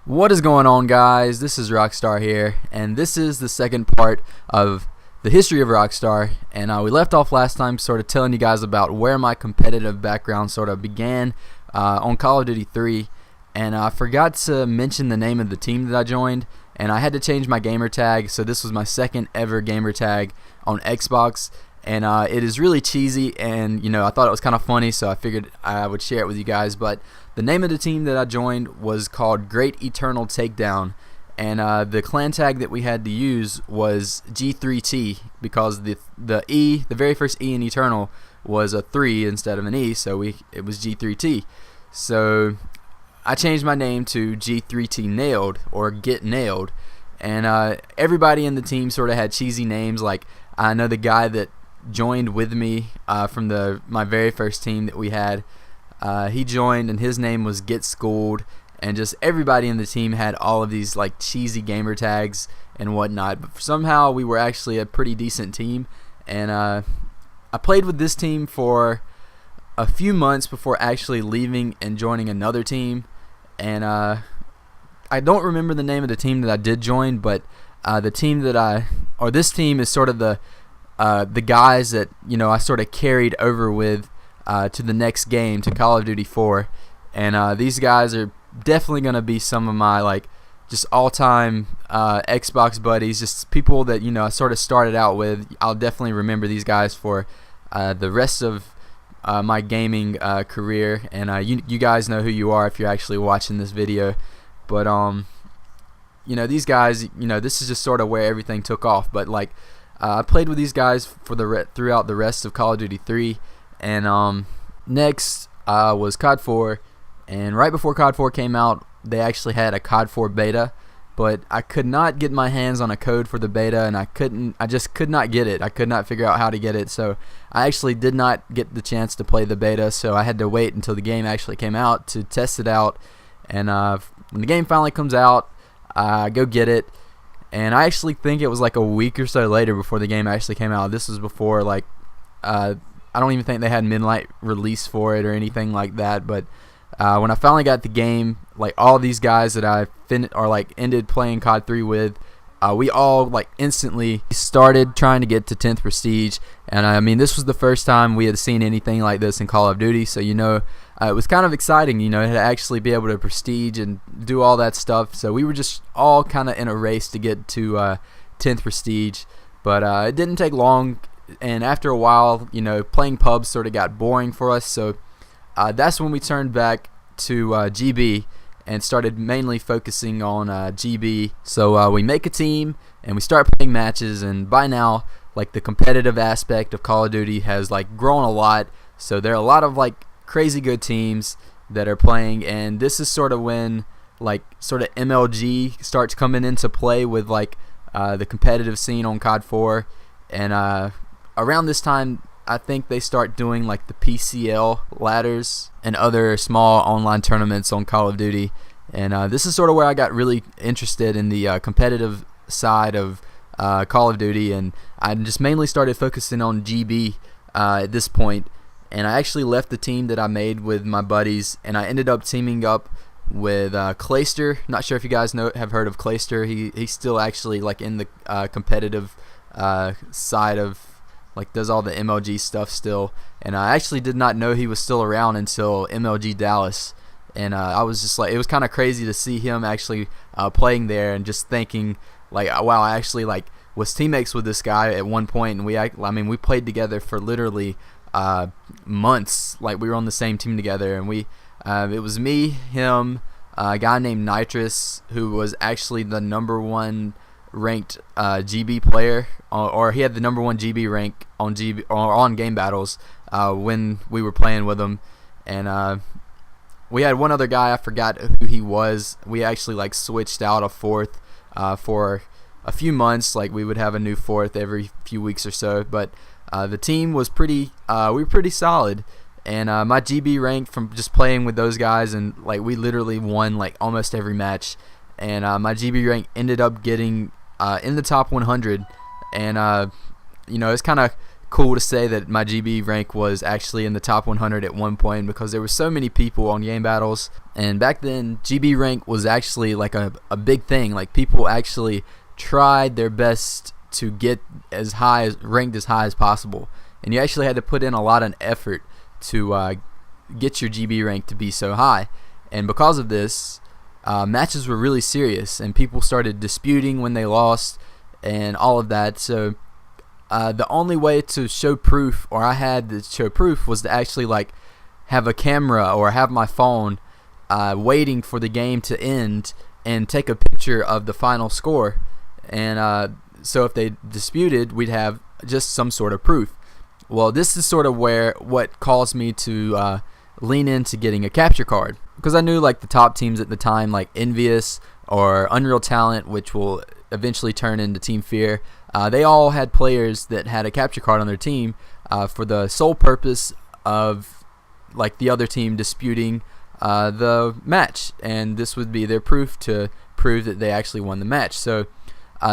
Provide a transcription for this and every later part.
What is going on, guys? This is Rockst4r here, and this is the second part of the history of Rockst4r. And we left off last time sort of telling you guys about where my competitive background sort of began on Call of Duty 3. And I forgot to mention the name of the team that I joined, and I had to change my gamer tag, so this was my second ever gamer tag on Xbox. And it is really cheesy, and I thought it was kind of funny, so I figured I would share it with you guys. But the name of the team that I joined was called Great Eternal Takedown, and the clan tag that we had to use was G3T, because the very first E in Eternal was a 3 instead of an E, so it was G3T. So I changed my name to G3T Nailed, or Get Nailed, and everybody in the team sort of had cheesy names. Like, I know the guy that joined with me from my very first team that we had, he joined, and his name was Get Schooled, and just everybody in the team had all of these like cheesy gamer tags and whatnot. But somehow we were actually a pretty decent team, and I played with this team for a few months before actually leaving and joining another team. And I don't remember the name of the team that I did join, but the team that this team is sort of the guys that I sort of carried over with to the next game, to Call of Duty 4, and these guys are definitely going to be some of my just all-time Xbox buddies, just people that I sort of started out with. I'll definitely remember these guys for the rest of my gaming career, and you guys know who you are if you're actually watching this video. But these guys, this is just sort of where everything took off. But I played with these guys for throughout the rest of Call of Duty 3, and next was COD 4, and right before COD 4 came out, they actually had a COD 4 beta, but I could not get my hands on a code for the beta, and I just could not get it. I could not figure out how to get it, so I actually did not get the chance to play the beta, so I had to wait until the game actually came out to test it out. And when the game finally comes out, I go get it. And I actually think it was like a week or so later before the game actually came out. This was before I don't even think they had midnight release for it or anything like that. But when I finally got the game, all these guys that I ended playing COD 3 with, we all instantly started trying to get to 10th Prestige. And I mean, this was the first time we had seen anything like this in Call of Duty, so it was kind of exciting, to actually be able to prestige and do all that stuff. So we were just all kind of in a race to get to 10th Prestige, but it didn't take long. And after a while, playing pubs sort of got boring for us, so that's when we turned back to GB and started mainly focusing on GB. So we make a team and we start playing matches, and by now the competitive aspect of Call of Duty has grown a lot. So there are a lot of crazy good teams that are playing, and this is sort of when sort of MLG starts coming into play with the competitive scene on COD 4. And around this time, I think they start doing the PCL ladders and other small online tournaments on Call of Duty. And this is sort of where I got really interested in the competitive side of Call of Duty, and I just mainly started focusing on GB at this point. And I actually left the team that I made with my buddies, and I ended up teaming up with Clayster. Not sure if you guys have heard of Clayster. He's still actually in the competitive side of does all the MLG stuff still. And I actually did not know he was still around until MLG Dallas. And I was just it was kind of crazy to see him actually playing there, and just thinking wow, I actually was teammates with this guy at one point, and we played together for literally months. We were on the same team together, and it was me, him, a guy named Nitrous, who was actually the #1 ranked GB player, or he had the #1 GB rank on GB or on Game Battles when we were playing with him. And we had one other guy, I forgot who he was. We actually switched out a fourth for a few months. We would have a new fourth every few weeks or so, but the team was we were pretty solid. And my GB rank from just playing with those guys, and we literally won almost every match. And my GB rank ended up getting in the top 100. And it's kind of cool to say that my GB rank was actually in the top 100 at one point, because there were so many people on game battles. And back then, GB rank was actually like a big thing. Like, people actually tried their best to get ranked as high as possible, and you actually had to put in a lot of effort to get your GB rank to be so high. And because of this, matches were really serious, and people started disputing when they lost and all of that. So the only way to show proof, or I had to show proof, was to actually like have a camera or have my phone waiting for the game to end and take a picture of the final score. And so if they disputed, we'd have just some sort of proof. Well, this is sort of what caused me to lean into getting a capture card, because I knew like the top teams at the time, like Envious or Unreal Talent, which will eventually turn into Team Fear, they all had players that had a capture card on their team for the sole purpose of like the other team disputing the match, and this would be their proof to prove that they actually won the match. So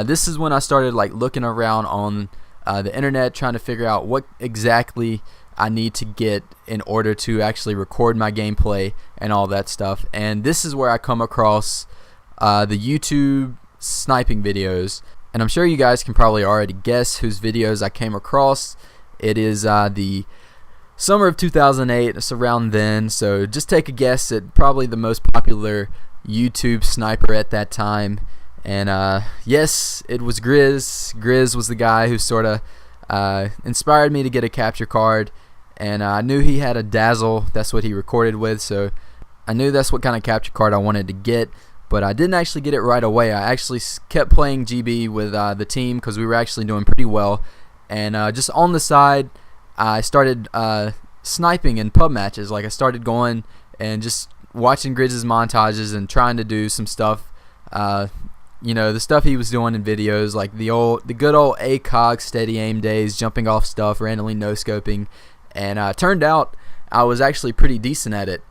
this is when I started like looking around on the internet, trying to figure out what exactly I need to get in order to actually record my gameplay and all that stuff. And this is where I come across the YouTube sniping videos, and I'm sure you guys can probably already guess whose videos I came across. It is the summer of 2008. It's around then, so just take a guess at probably the most popular YouTube sniper at that time. And yes, it was Grizz. Grizz was the guy who sort of inspired me to get a capture card, and I knew he had a Dazzle. That's what he recorded with, so I knew that's what kind of capture card I wanted to get, but I didn't actually get it right away. I actually kept playing GB with the team because we were actually doing pretty well, and just on the side, I started sniping in pub matches. Like, I started going and just watching Grizz's montages and trying to do some stuff. You know, the stuff he was doing in videos, like the good old ACOG steady aim days, jumping off stuff, randomly no-scoping, and turned out I was actually pretty decent at it.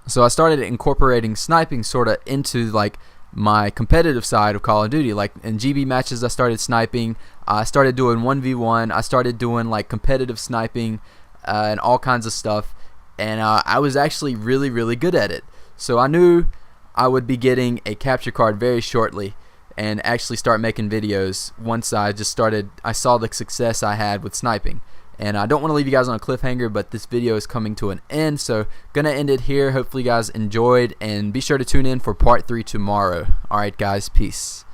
So I started incorporating sniping sort of into like my competitive side of Call of Duty. Like in GB matches, I started sniping. I started doing 1v1. I started doing like competitive sniping and all kinds of stuff, and I was actually really, really good at it. So I knew I would be getting a capture card very shortly and actually start making videos once I saw the success I had with sniping. And I don't want to leave you guys on a cliffhanger, but this video is coming to an end, so gonna end it here. Hopefully you guys enjoyed, and be sure to tune in for part 3 tomorrow. Alright guys, peace.